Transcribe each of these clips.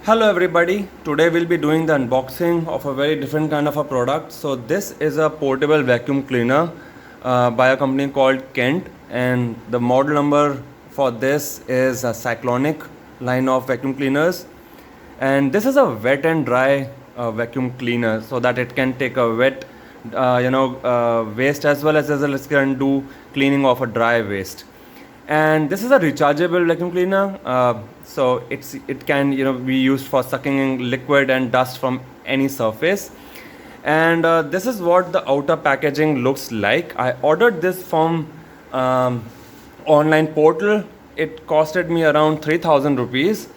Hello everybody, today we'll be doing the unboxing of a very different kind of a product. So this is a portable vacuum cleaner by a company called Kent, and the model number for this is a Cyclonic line of vacuum cleaners. And this is a wet and dry vacuum cleaner, so that it can take a wet waste as well as it can do cleaning of a dry waste. And this is a rechargeable vacuum cleaner, so it can be used for sucking in liquid and dust from any surface. And this is what the outer packaging looks like. I ordered this from online portal. It costed me around 3,000 rupees,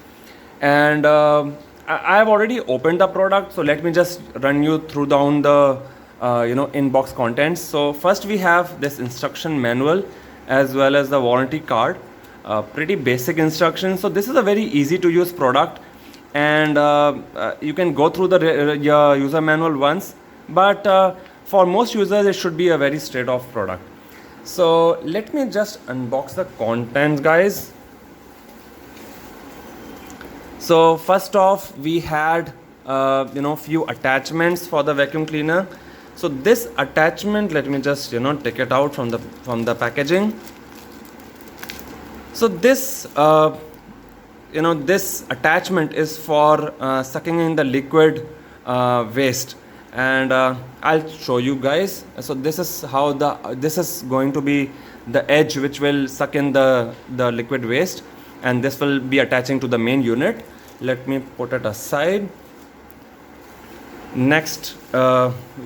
and I've already opened the product, so let me just run you through down the inbox contents. So first we have this instruction manual as well as the warranty card. Pretty basic instructions. So this is a very easy to use product, and you can go through the user manual once, but for most users it should be a very straight off product. So let me just unbox the contents, guys. So first off, we had few attachments for the vacuum cleaner. So this attachment, let me just take it out from the packaging. So this this attachment is for sucking in the liquid waste, and I'll show you guys. So this is how this is going to be the edge which will suck in the liquid waste, and this will be attaching to the main unit. Let me put it aside. Next,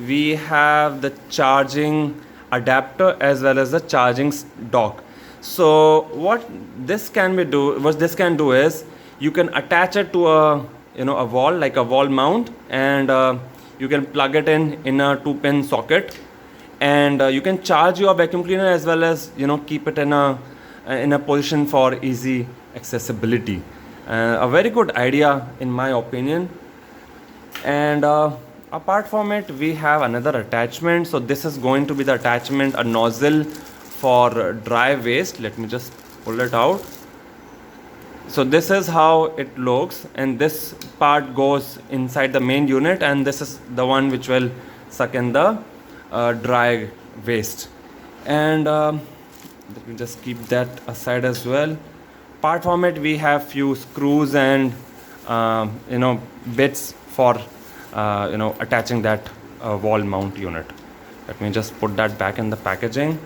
we have the charging adapter as well as the charging dock. So what this can do is you can attach it to a wall, like a wall mount, and you can plug it in a 2-pin socket, and you can charge your vacuum cleaner as well as keep it in a position for easy accessibility. A very good idea in my opinion. And apart from it, we have another attachment. So this is going to be the attachment, a nozzle for dry waste. Let me just pull it out. So this is how it looks, and this part goes inside the main unit, and this is the one which will suck in the dry waste. And let me just keep that aside as well. Apart from it, we have few screws and bits for attaching that wall mount unit. Let me just put that back in the packaging.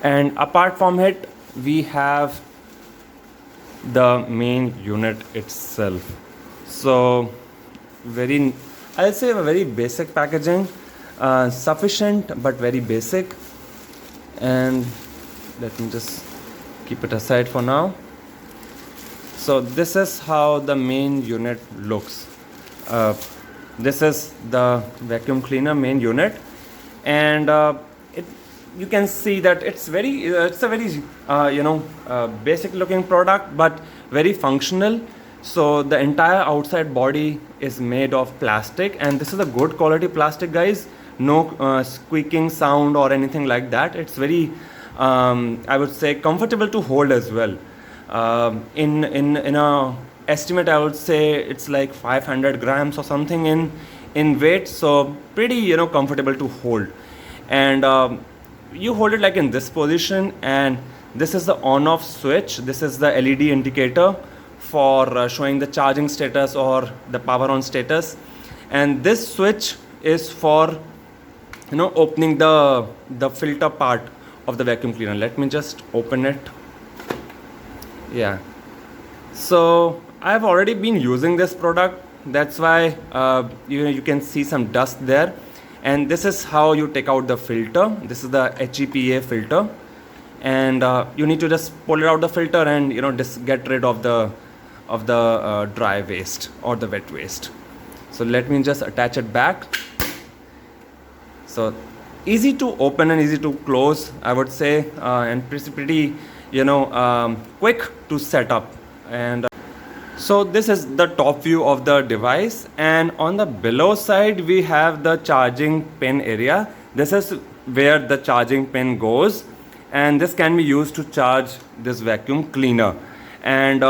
And apart from it, we have the main unit itself. So I'll say a very basic packaging, sufficient but very basic. And let me just keep it aside for now. So this is how the main unit looks. This is the vacuum cleaner main unit, and you can see that it's a very basic looking product but very functional. So the entire outside body is made of plastic, and this is a good quality plastic, guys. No squeaking sound or anything like that. It's very I would say comfortable to hold as well. In a estimate, I would say it's like 500 grams or something in weight, so pretty comfortable to hold. And you hold it like in this position, and this is the on off switch. This is the LED indicator for showing the charging status or the power on status, and this switch is for opening the filter part of the vacuum cleaner. Let me just open it. Yeah, so I've already been using this product, that's why you can see some dust there. And this is how you take out the filter. This is the HEPA filter, and you need to just pull it out the filter and just get rid of the dry waste or the wet waste. So let me just attach it back. So easy to open and easy to close, I would say, and pretty quick to set up. And so this is the top view of the device, and on the below side we have the charging pin area. This is where the charging pin goes, and this can be used to charge this vacuum cleaner. And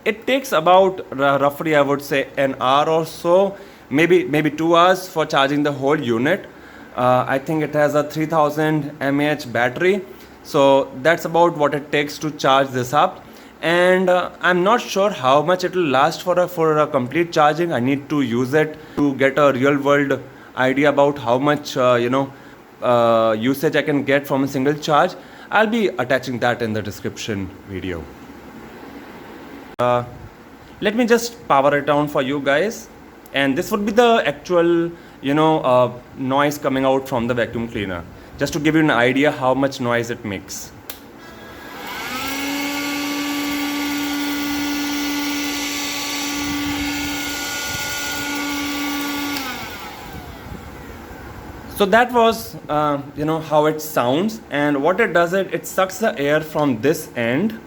it takes about roughly, I would say, an hour or so, maybe 2 hours for charging the whole unit. I think it has a 3000 mAh battery, so that's about what it takes to charge this up. And I'm not sure how much it will last for a complete charging. I need to use it to get a real world idea about how much usage I can get from a single charge. I'll be attaching that in the description video. Let me just power it down for you guys, and this would be the actual noise coming out from the vacuum cleaner, just to give you an idea how much noise it makes. So that was how it sounds, and what it does, it sucks the air from this end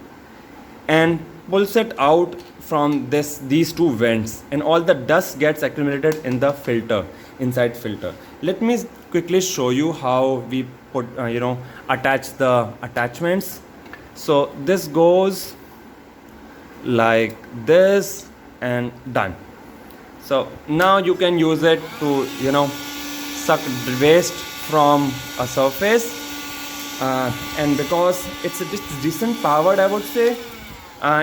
and pulls it out from these two vents, and all the dust gets accumulated in the filter, inside filter. Let me quickly show you how we put attach the attachments. So this goes like this and done. So now you can use it to suck waste from a surface, and because it's decent powered, I would say,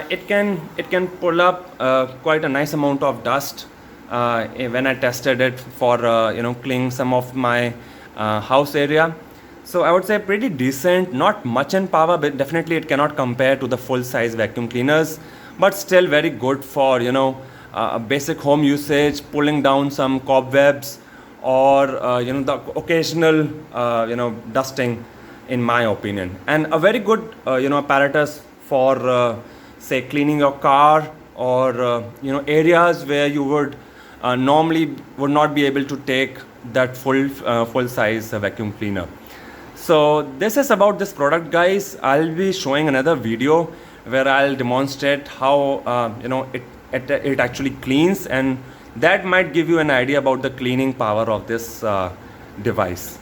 it can pull up quite a nice amount of dust. When I tested it for cleaning some of my house area, so I would say pretty decent. Not much in power, but definitely it cannot compare to the full size vacuum cleaners, but still very good for basic home usage, pulling down some cobwebs, or the occasional dusting, in my opinion. And a very good apparatus for say cleaning your car, or areas where you would normally would not be able to take that full size vacuum cleaner. So this is about this product, guys. I'll be showing another video where I'll demonstrate how it actually cleans, and that might give you an idea about the cleaning power of this device.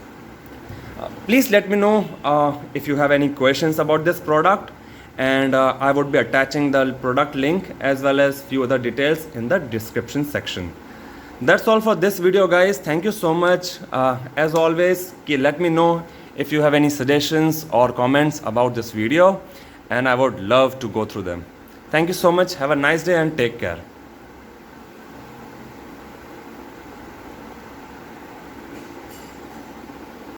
Please let me know if you have any questions about this product, and I would be attaching the product link as well as few other details in the description section. That's all for this video, guys. Thank you so much. As always, let me know if you have any suggestions or comments about this video, and I would love to go through them. Thank you so much. Have a nice day and take care.